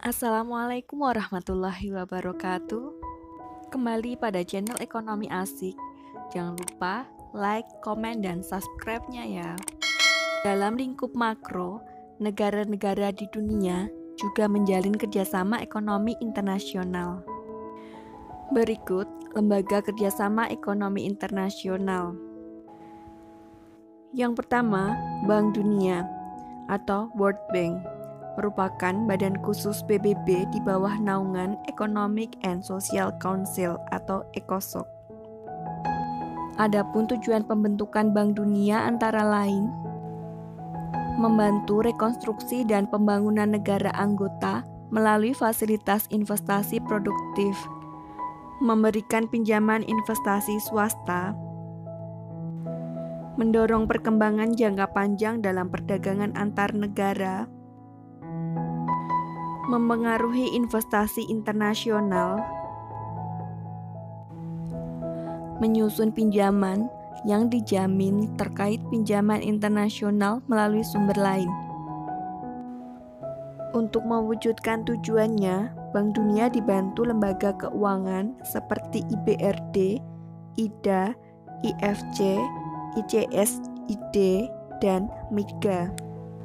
Assalamualaikum warahmatullahi wabarakatuh. Kembali pada channel Ekonomi Asik. Jangan lupa like, komen, dan subscribe-nya ya. Dalam lingkup makro, negara-negara di dunia juga menjalin kerjasama ekonomi internasional. Berikut lembaga kerjasama ekonomi internasional. Yang pertama, Bank Dunia atau World Bank merupakan badan khusus PBB di bawah naungan Economic and Social Council atau ECOSOC. Adapun tujuan pembentukan Bank Dunia antara lain membantu rekonstruksi dan pembangunan negara anggota melalui fasilitas investasi produktif, memberikan pinjaman investasi swasta, mendorong perkembangan jangka panjang dalam perdagangan antar negara, mempengaruhi investasi internasional, menyusun pinjaman yang dijamin terkait pinjaman internasional melalui sumber lain. Untuk mewujudkan tujuannya, Bank Dunia dibantu lembaga keuangan seperti IBRD, IDA, IFC, ICSID, dan MIGA.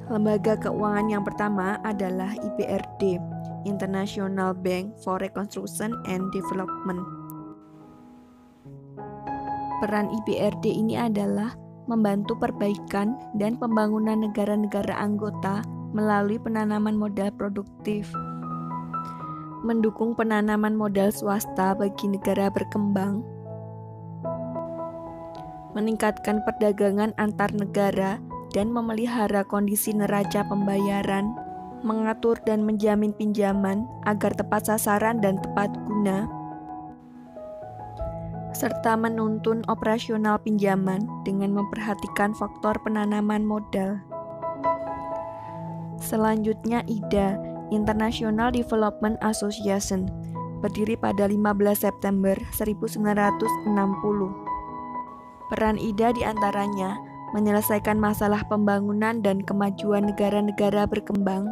Lembaga keuangan yang pertama adalah IBRD, International Bank for Reconstruction and Development. Peran IBRD ini adalah membantu perbaikan dan pembangunan negara-negara anggota melalui penanaman modal produktif, mendukung penanaman modal swasta bagi negara berkembang, meningkatkan perdagangan antar negara, dan memelihara kondisi neraca pembayaran, mengatur dan menjamin pinjaman agar tepat sasaran dan tepat guna, serta menuntun operasional pinjaman dengan memperhatikan faktor penanaman modal. Selanjutnya IDA, International Development Association, berdiri pada 15 September 1960. Peran IDA diantaranya menyelesaikan masalah pembangunan dan kemajuan negara-negara berkembang,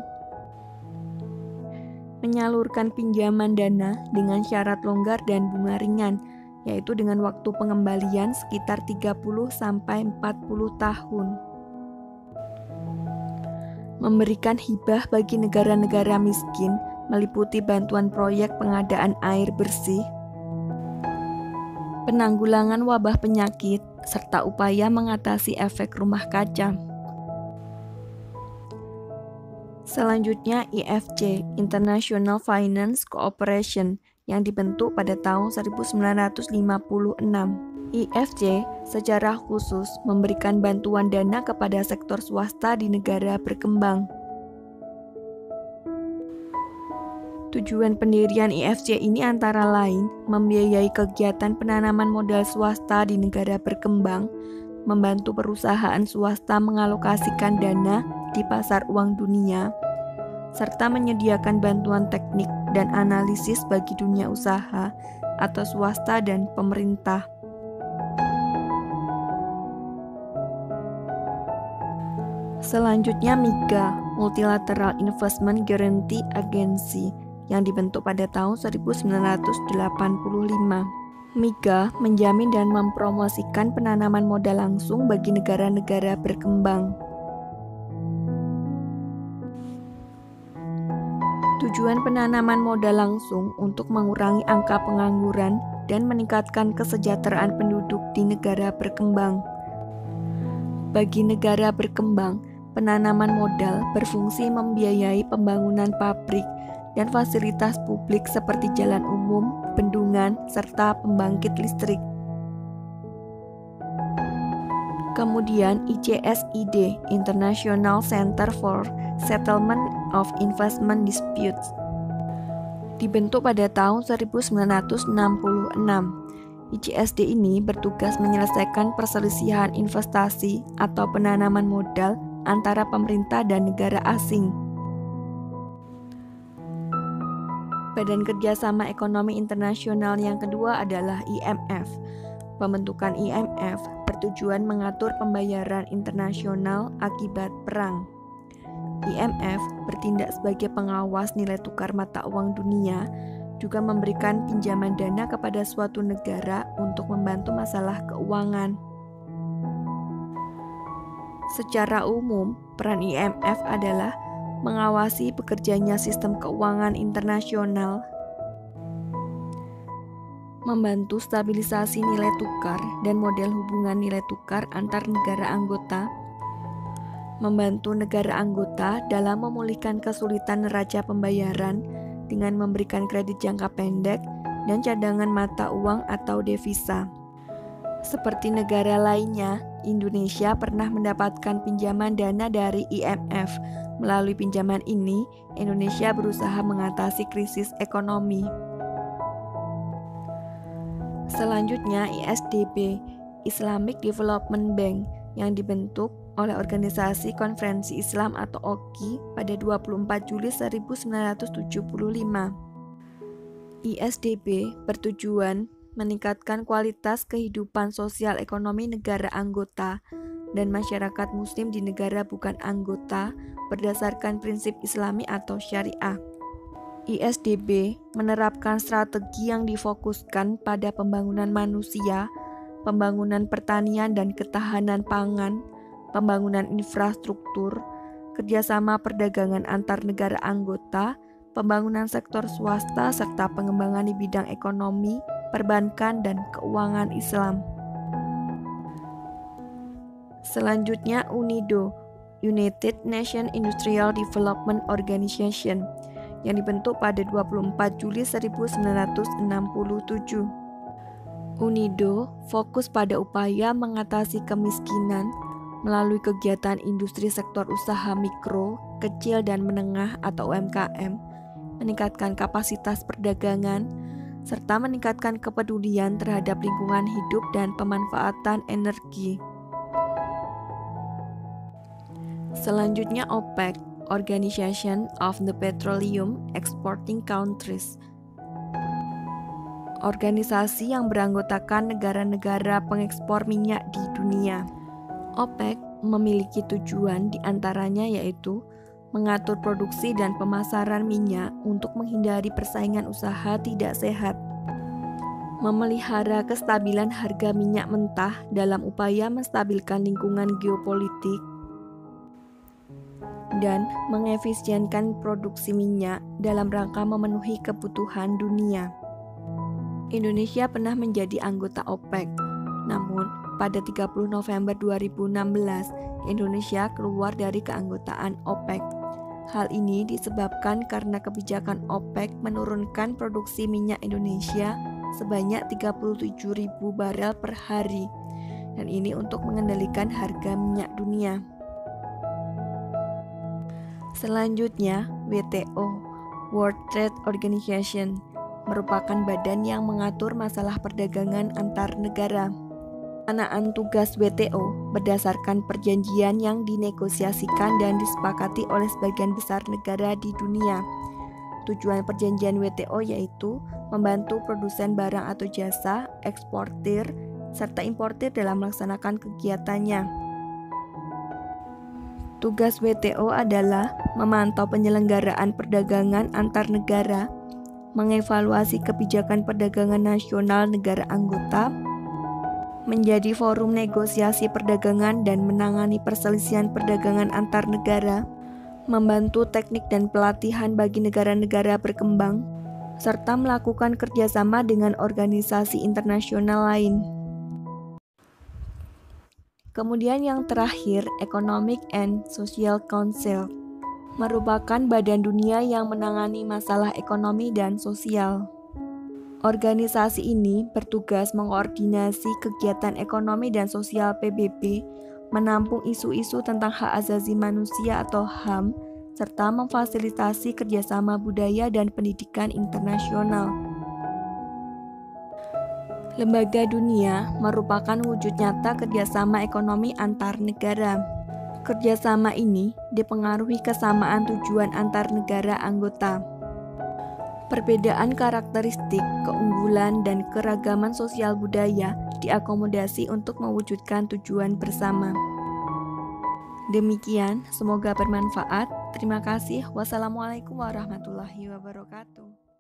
menyalurkan pinjaman dana dengan syarat longgar dan bunga ringan, yaitu dengan waktu pengembalian sekitar 30-40 tahun, memberikan hibah bagi negara-negara miskin meliputi bantuan proyek pengadaan air bersih, penanggulangan wabah penyakit, serta upaya mengatasi efek rumah kaca. Selanjutnya IFC, International Finance Cooperation, yang dibentuk pada tahun 1956. IFC secara khusus memberikan bantuan dana kepada sektor swasta di negara berkembang. Tujuan pendirian IFC ini antara lain membiayai kegiatan penanaman modal swasta di negara berkembang, membantu perusahaan swasta mengalokasikan dana di pasar uang dunia, serta menyediakan bantuan teknik dan analisis bagi dunia usaha atau swasta dan pemerintah. Selanjutnya MIGA, Multilateral Investment Guarantee Agency, yang dibentuk pada tahun 1985. MIGA menjamin dan mempromosikan penanaman modal langsung bagi negara-negara berkembang. Tujuan penanaman modal langsung untuk mengurangi angka pengangguran dan meningkatkan kesejahteraan penduduk di negara berkembang. Bagi negara berkembang, penanaman modal berfungsi membiayai pembangunan pabrik dan fasilitas publik seperti jalan umum, bendungan, serta pembangkit listrik. Kemudian ICSID, International Center for Settlement of Investment Disputes, dibentuk pada tahun 1966. ICSD ini bertugas menyelesaikan perselisihan investasi atau penanaman modal antara pemerintah dan negara asing. Badan Kerjasama Ekonomi Internasional yang kedua adalah IMF. Pembentukan IMF bertujuan mengatur pembayaran internasional akibat perang. IMF bertindak sebagai pengawas nilai tukar mata uang dunia, juga memberikan pinjaman dana kepada suatu negara untuk membantu masalah keuangan. Secara umum, peran IMF adalah mengawasi bekerjanya sistem keuangan internasional, membantu stabilisasi nilai tukar dan model hubungan nilai tukar antar negara anggota, membantu negara anggota dalam memulihkan kesulitan neraca pembayaran dengan memberikan kredit jangka pendek dan cadangan mata uang atau devisa. Seperti negara lainnya, Indonesia pernah mendapatkan pinjaman dana dari IMF. Melalui pinjaman ini, Indonesia berusaha mengatasi krisis ekonomi. Selanjutnya, ISDB, Islamic Development Bank, yang dibentuk oleh Organisasi Konferensi Islam atau OKI pada 24 Juli 1975. ISDB bertujuan meningkatkan kualitas kehidupan sosial ekonomi negara anggota dan masyarakat muslim di negara bukan anggota berdasarkan prinsip Islami atau syariah. ISDB menerapkan strategi yang difokuskan pada pembangunan manusia, pembangunan pertanian dan ketahanan pangan, pembangunan infrastruktur, kerjasama perdagangan antar negara anggota, pembangunan sektor swasta, serta pengembangan di bidang ekonomi, perbankan, dan keuangan Islam. Selanjutnya UNIDO, United Nations Industrial Development Organization, yang dibentuk pada 24 Juli 1967. UNIDO fokus pada upaya mengatasi kemiskinan melalui kegiatan industri sektor usaha mikro, kecil, dan menengah atau UMKM, meningkatkan kapasitas perdagangan, serta meningkatkan kepedulian terhadap lingkungan hidup dan pemanfaatan energi. Selanjutnya OPEC, Organization of the Petroleum Exporting Countries, organisasi yang beranggotakan negara-negara pengekspor minyak di dunia. OPEC memiliki tujuan diantaranya yaitu mengatur produksi dan pemasaran minyak untuk menghindari persaingan usaha tidak sehat, memelihara kestabilan harga minyak mentah dalam upaya menstabilkan lingkungan geopolitik, dan mengefisienkan produksi minyak dalam rangka memenuhi kebutuhan dunia. Indonesia pernah menjadi anggota OPEC, namun pada 30 November 2016, Indonesia keluar dari keanggotaan OPEC. Hal ini disebabkan karena kebijakan OPEC menurunkan produksi minyak Indonesia sebanyak 37.000 barel per hari, dan ini untuk mengendalikan harga minyak dunia. Selanjutnya, WTO, World Trade Organization, merupakan badan yang mengatur masalah perdagangan antar negara. Pelaksanaan tugas WTO berdasarkan perjanjian yang dinegosiasikan dan disepakati oleh sebagian besar negara di dunia. Tujuan perjanjian WTO yaitu membantu produsen barang atau jasa, eksportir, serta importir dalam melaksanakan kegiatannya. Tugas WTO adalah memantau penyelenggaraan perdagangan antar negara, mengevaluasi kebijakan perdagangan nasional negara anggota, menjadi forum negosiasi perdagangan dan menangani perselisihan perdagangan antar negara, membantu teknik dan pelatihan bagi negara-negara berkembang, serta melakukan kerjasama dengan organisasi internasional lain. Kemudian yang terakhir, Economic and Social Council, merupakan badan dunia yang menangani masalah ekonomi dan sosial. Organisasi ini bertugas mengkoordinasi kegiatan ekonomi dan sosial PBB, menampung isu-isu tentang hak asasi manusia atau HAM, serta memfasilitasi kerjasama budaya dan pendidikan internasional. Lembaga dunia merupakan wujud nyata kerjasama ekonomi antar negara. Kerjasama ini dipengaruhi kesamaan tujuan antar negara anggota. Perbedaan karakteristik, keunggulan, dan keragaman sosial budaya diakomodasi untuk mewujudkan tujuan bersama. Demikian, semoga bermanfaat. Terima kasih. Wassalamualaikum warahmatullahi wabarakatuh.